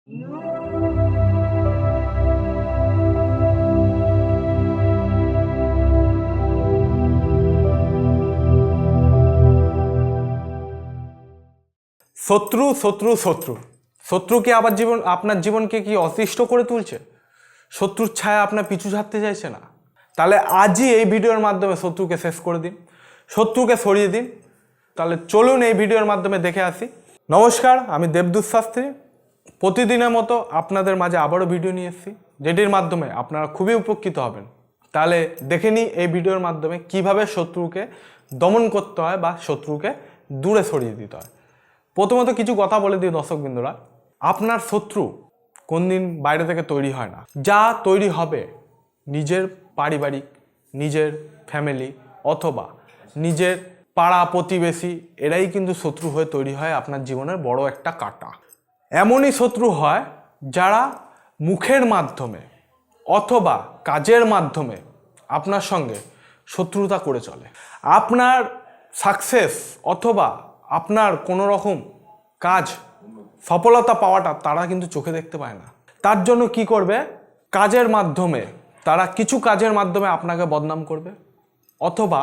শত্রু শত্রু শত্রু শত্রু কি আবার আপনার জীবনকে কি অতিষ্ঠ করে তুলছে? শত্রুর ছায়া আপনার পিছু ছাড়তে চাইছে না? তাহলে আজই এই ভিডিওর মাধ্যমে শত্রুকে শেষ করে দিন, শত্রুকে সরিয়ে দিন। তাহলে চলুন এই ভিডিওর মাধ্যমে দেখে আসি। নমস্কার, আমি দেবদূত শাস্ত্রী। প্রতিদিনের মতো আপনাদের মাঝে আবারও ভিডিও নিয়ে এসেছি, যেটির মাধ্যমে আপনারা খুবই উপকৃত হবেন। তাহলে দেখে নিই এই ভিডিওর মাধ্যমে কিভাবে শত্রুকে দমন করতে হয় বা শত্রুকে দূরে সরিয়ে দিতে হয়। প্রথমত কিছু কথা বলে দিই দর্শকবৃন্দরা, আপনার শত্রু কোনদিন বাইরে থেকে তৈরি হয় না। যা তৈরি হবে নিজের পারিবারিক, নিজের ফ্যামিলি অথবা নিজের পাড়া প্রতিবেশী, এরাই কিন্তু শত্রু হয়ে তৈরি হয় আপনার জীবনের বড় একটা কাঁটা। এমনই শত্রু হয় যারা মুখের মাধ্যমে অথবা কাজের মাধ্যমে আপনার সঙ্গে শত্রুতা করে চলে। আপনার সাকসেস অথবা আপনার কোনো রকম কাজ সফলতা পাওয়াটা তারা কিন্তু চোখে দেখতে পায় না। তার জন্য কি করবে, কাজের মাধ্যমে তারা কিছু কাজের মাধ্যমে আপনাকে বদনাম করবে অথবা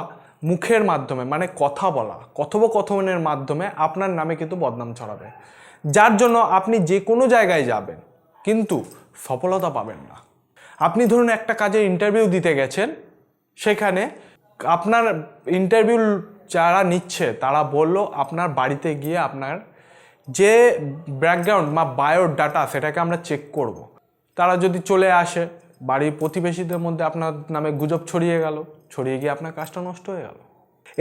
মুখের মাধ্যমে মানে কথা বলা, কথোপকথনের মাধ্যমে আপনার নামে কিন্তু বদনাম ছড়াবে, যার জন্য আপনি যে কোনো জায়গায় যাবেন কিন্তু সফলতা পাবেন না। আপনি ধরুন একটা কাজের ইন্টারভিউ দিতে গেছেন, সেখানে আপনার ইন্টারভিউ যারা নিচ্ছে তারা বলল আপনার বাড়িতে গিয়ে আপনার যে ব্যাকগ্রাউন্ড বা বায়োডাটা সেটাকে আমরা চেক করব। তারা যদি চলে আসে, বাড়ির প্রতিবেশীদের মধ্যে আপনার নামে গুজব ছড়িয়ে গিয়ে আপনার কাজটা নষ্ট হয়ে গেল।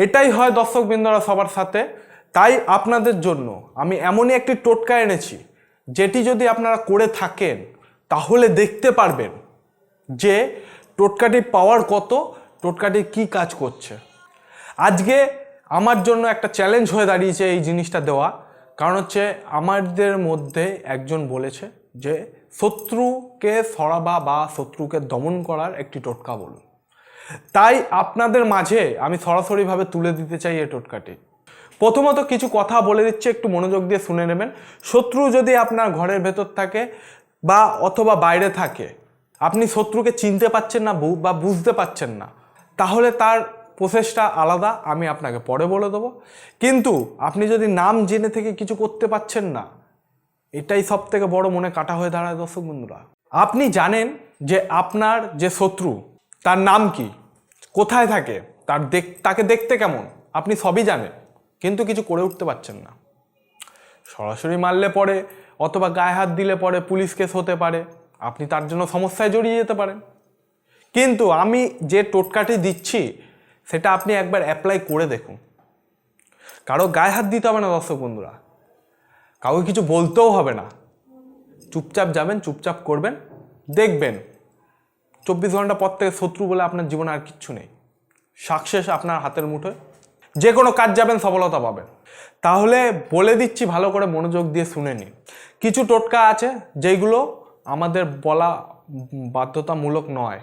এটাই হয় দর্শকবৃন্দরা সবার সাথে। তাই আপনাদের জন্য আমি এমনই একটি টোটকা এনেছি, যেটি যদি আপনারা করে থাকেন তাহলে দেখতে পারবেন যে টোটকাটি পাওয়ার কত, টোটকাটি কি কাজ করছে। আজকে আমার জন্য একটা চ্যালেঞ্জ হয়ে দাঁড়িয়েছে এই জিনিসটা দেওয়া, কারণ হচ্ছে আমাদের মধ্যে একজন বলেছে যে শত্রুকে সরাবা বা শত্রুকে দমন করার একটি টোটকা বলুন। তাই আপনাদের মাঝে আমি সরাসরিভাবে তুলে দিতে চাই এই টোটকাটি। প্রথমত কিছু কথা বলে দিচ্ছে, একটু মনোযোগ দিয়ে শুনে নেবেন। শত্রু যদি আপনার ঘরের ভেতর থাকে বা অথবা বাইরে থাকে, আপনি শত্রুকে চিনতে পাচ্ছেন না বা বুঝতে পাচ্ছেন না, তাহলে তার প্রসেসটা আলাদা, আমি আপনাকে পরে বলে দেবো। কিন্তু আপনি যদি নাম জেনে থেকে কিছু করতে পাচ্ছেন না, এটাই সব থেকে বড় মনে কাটা হয়ে দাঁড়ায় দর্শক বন্ধুরা। আপনি জানেন যে আপনার যে শত্রু তার নাম কি, কোথায় থাকে, তাকে দেখতে কেমন, আপনি সবই জানেন, কিন্তু কিছু করে উঠতে পারছেন না। সরাসরি মারলে পরে অথবা গায়ে হাত দিলে পরে পুলিশ কেস হতে পারে, আপনি তার জন্য সমস্যায় জড়িয়ে যেতে পারেন। কিন্তু আমি যে টোটকাটি দিচ্ছি সেটা আপনি একবার অ্যাপ্লাই করে দেখুন। কারো গায়ে হাত দিতে হবে না দর্শক বন্ধুরা, কাউকে কিছু বলতেও হবে না, চুপচাপ যাবেন, চুপচাপ করবেন, দেখবেন 24 ঘন্টা পর থেকে শত্রু বলে আপনার জীবনে আর কিচ্ছু নেই। সাকসেস আপনার হাতের মুঠোয়, যে কোনো কাজ যাবেন সফলতা পাবেন। তাহলে বলে দিচ্ছি, ভালো করে মনোযোগ দিয়ে শুনে নিন। কিছু টোটকা আছে যেগুলো আমাদের বলা বাধ্যতামূলক নয়,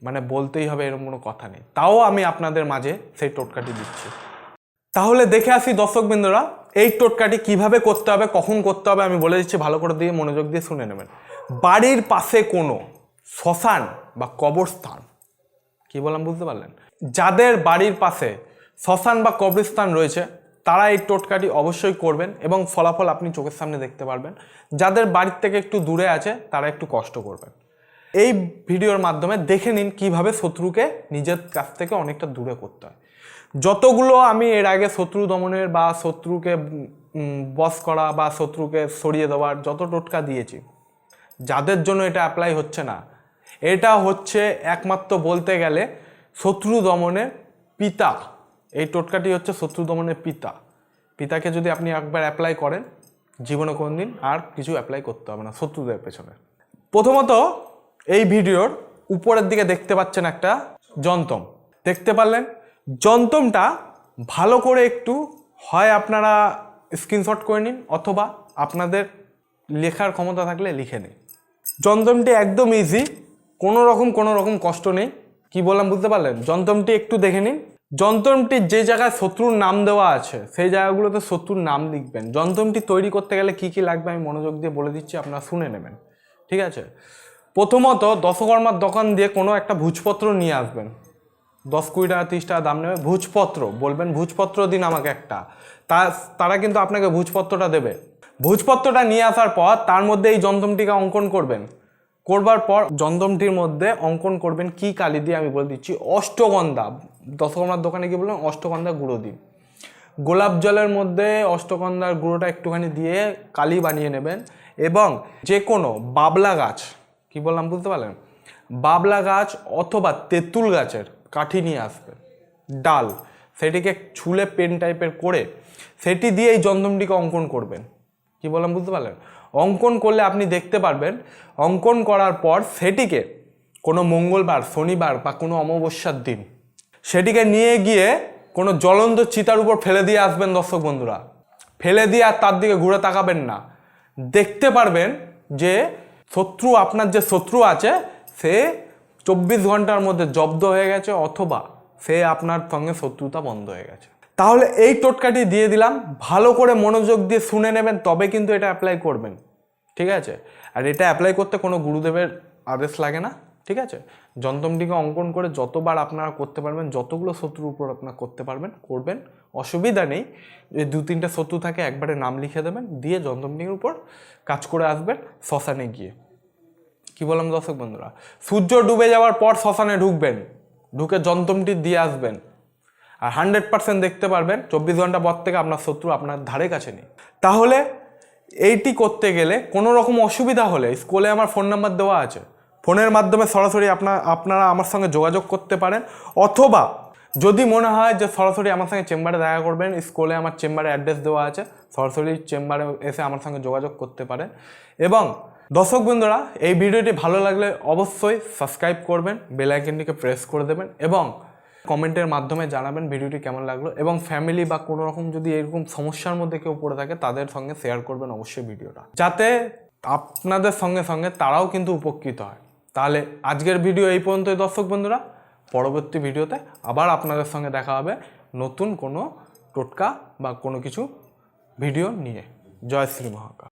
মানে বলতেই হবে এরকম কোনো কথা নেই, তাও আমি আপনাদের মাঝে সেই টোটকাটি দিচ্ছি। তাহলে দেখে আসি দর্শকবৃন্দরা, এই টোটকাটি কিভাবে করতে হবে, কখন করতে হবে আমি বলে দিচ্ছি, ভালো করে দিয়ে মনোযোগ দিয়ে শুনে নেবেন। বাড়ির পাশে কোনো শ্মশান বা কবরস্থান, কি বললাম বুঝতে পারলেন? যাদের বাড়ির পাশে শ্মশান বা কবরস্থান রয়েছে তারা এই টোটকাটি অবশ্যই করবেন এবং ফলাফল আপনি চোখের সামনে দেখতে পারবেন। যাদের বাড়ির থেকে একটু দূরে আছে তারা একটু কষ্ট করবেন। এই ভিডিওর মাধ্যমে দেখে নিন কিভাবে শত্রুকে নিজের কাছ থেকে অনেকটা দূরে করতে হয়। যতগুলো আমি এর আগে শত্রু দমনের বা শত্রুকে বশ করা বা শত্রুকে সরিয়ে দেওয়ার যত টোটকা দিয়েছি, যাদের জন্য এটা অ্যাপ্লাই হচ্ছে না, এটা হচ্ছে একমাত্র বলতে গেলে শত্রু দমনের পিতা। এই টোটকাটি হচ্ছে শত্রু দমনের পিতাকে যদি আপনি একবার অ্যাপ্লাই করেন, জীবনে কোনদিন আর কিছু অ্যাপ্লাই করতে হবে না শত্রুদের পেছনে। প্রথমত এই ভিডিওর উপরের দিকে দেখতে পাচ্ছেন একটা যন্ত্রম, দেখতে পারলেন? যন্ত্রমটা ভালো করে একটু হয় আপনারা স্ক্রিনশট করে নিন অথবা আপনাদের লেখার ক্ষমতা থাকলে লিখে নিন। যন্ত্রমটি একদম ইজি, কোনো রকম কষ্ট নেই। কি বললাম বুঝতে পারলেন? যন্ত্রমটি একটু দেখে নিন, যন্ত্রটির যে জায়গায় শত্রুর নাম দেওয়া আছে সেই জায়গাগুলোতে শত্রুর নাম লিখবেন। যন্ত্রটি তৈরি করতে গেলে কি কি লাগবে আমি মনোযোগ দিয়ে বলে দিচ্ছি, আপনারা শুনে নেবেন, ঠিক আছে? প্রথমত দশকর্মার দোকান দিয়ে কোনো একটা ভোজপত্র নিয়ে আসবেন, 10-20 টাকা 30 টাকা দাম নেবে। ভোজপত্র বলবেন, ভোজপত্র দিন আমাকে একটা, তারা কিন্তু আপনাকে ভোজপত্রটা দেবে। ভোজপত্রটা নিয়ে আসার পর তার মধ্যে এই যন্ত্রটিকে অঙ্কন করবেন। করবার পর যন্ত্রটির মধ্যে অঙ্কন করবেন কি কালি দিয়ে আমি বলে দিচ্ছি, অষ্টগন্ধা। দশকর্মার দোকানে গিয়ে বলবেন অষ্টগন্ধার গুঁড়ো দিন। গোলাপ জলের মধ্যে অষ্টগন্ধার গুঁড়োটা একটুখানি দিয়ে কালি বানিয়ে নেবেন। এবং যে কোনো বাবলা গাছ, কি বললাম বুঝতে পারলেন, বাবলা গাছ অথবা তেঁতুল গাছের কাঠি নিয়ে আসবেন, ডাল, সেটিকে ছুলে পেন টাইপের করে সেটি দিয়ে এই যন্ত্রটিকে অঙ্কন করবেন। কি বললাম বুঝতে পারলেন? অঙ্কন করলে আপনি দেখতে পারবেন, অঙ্কন করার পর সেটিকে কোনো মঙ্গলবার, শনিবার বা কোনো অমাবস্যার দিন সেটিকে নিয়ে গিয়ে কোনো জ্বলন্ত চিতার উপর ফেলে দিয়ে আসবেন। দর্শক বন্ধুরা, ফেলে দিয়ে আর তার দিকে ঘুরে তাকাবেন না। দেখতে পারবেন যে শত্রু, আপনার যে শত্রু আছে সে 24 ঘন্টার মধ্যে জব্দ হয়ে গেছে, অথবা সে আপনার সঙ্গে শত্রুতা বন্ধ হয়ে গেছে। তাহলে এই টোটকাটি দিয়ে দিলাম, ভালো করে মনোযোগ দিয়ে শুনে নেবেন, তবে কিন্তু এটা অ্যাপ্লাই করবেন, ঠিক আছে? আর এটা অ্যাপ্লাই করতে কোনো গুরুদেবের আদেশ লাগে না, ঠিক আছে? যন্ত্রটিকে অঙ্কন করে যতবার আপনারা করতে পারবেন, যতগুলো শত্রুর উপর আপনারা করতে পারবেন করবেন, অসুবিধা নেই। যদি 2-3টা শত্রু থাকে একবারে নাম লিখে দেবেন, দিয়ে যন্ত্রটির উপর কাজ করে আসবেন শ্মশানে গিয়ে। কি বললাম দর্শক বন্ধুরা? সূর্য ডুবে যাওয়ার পর শ্মশানে ঢুকবেন, ঢুকে যন্ত্রটি দিয়ে আসবেন, আর 100% দেখতে পারবেন 24 ঘন্টা পর থেকে আপনার শত্রু আপনার ধারে কাছে নেই। তাহলে এইটি করতে গেলে কোনো রকম অসুবিধা হলে স্কুলে আমার ফোন নাম্বার দেওয়া আছে, ফোনের মাধ্যমে সরাসরি আপনারা আমার সঙ্গে যোগাযোগ করতে পারেন, অথবা যদি মনে হয় যে সরাসরি আমার সঙ্গে চেম্বারে দেখা করবেন, স্কুলে আমার চেম্বারে অ্যাড্রেস দেওয়া আছে, সরাসরি চেম্বারে এসে আমার সঙ্গে যোগাযোগ করতে পারেন। এবং দর্শক বন্ধুরা, এই ভিডিওটি ভালো লাগলে অবশ্যই সাবস্ক্রাইব করবেন, বেল আইকনটিকে প্রেস করে দেবেন এবং কমেন্টের মাধ্যমে জানাবেন ভিডিওটি কেমন লাগলো। এবং ফ্যামিলি বা কোনো রকম যদি এরকম সমস্যার মধ্যে কেউ পড়ে থাকে তাদের সঙ্গে শেয়ার করবেন অবশ্যই ভিডিওটা, যাতে আপনাদের সঙ্গে সঙ্গে তারাও কিন্তু উপকৃত হয়। তাহলে আজকের ভিডিও এই পর্যন্তই দর্শক বন্ধুরা, পরবর্তী ভিডিওতে আবার আপনাদের সঙ্গে দেখা হবে নতুন কোনো টোটকা বা কোনো কিছু ভিডিও নিয়ে। জয় শ্রী মহাকাল।